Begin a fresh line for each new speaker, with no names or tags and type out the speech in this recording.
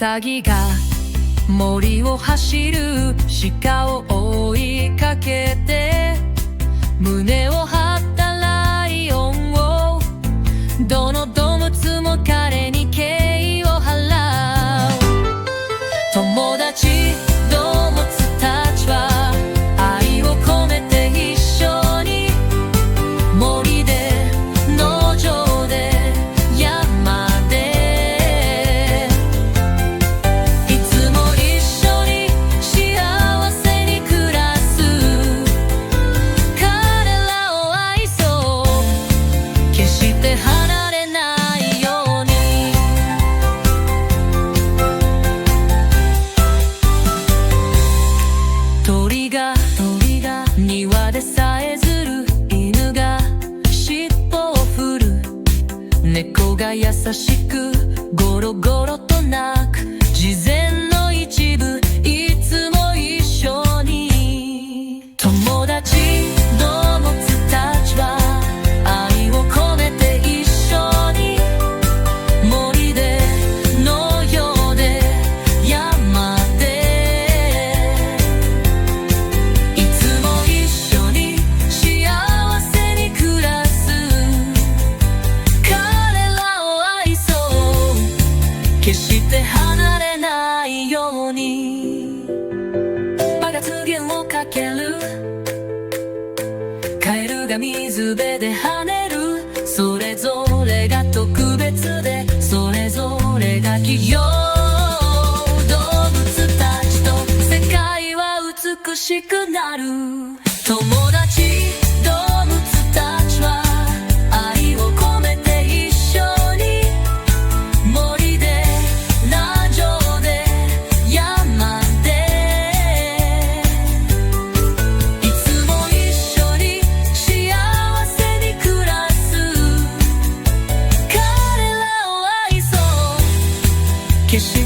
サギが森を走る鹿を追いかけて、胸を張ったライオンを、どの動物も彼に敬意を払う。友達動物たちは愛を込めて一緒に、森で農場で山で、いつも一緒に幸せに暮らす。彼らを愛そう、決して離れないように。鳥が庭でさえずる、犬が尻尾を振る、猫が優しくゴロゴロと鳴く。自然の一部、いつも一緒に。友達動物たちは愛を込めて一緒に、森で農業で山で、いつも一緒に幸せに暮らす。彼らを愛そう、決して離れないように。バカ告げをかける、カエルが水辺で跳ねる。それぞれが特別で、それぞれが器用。動物たちと世界は美しくなる。友達動物たちは愛を込めて一緒に、森で農場で山で、いつも一緒に幸せに暮らす。彼らを愛そう、決して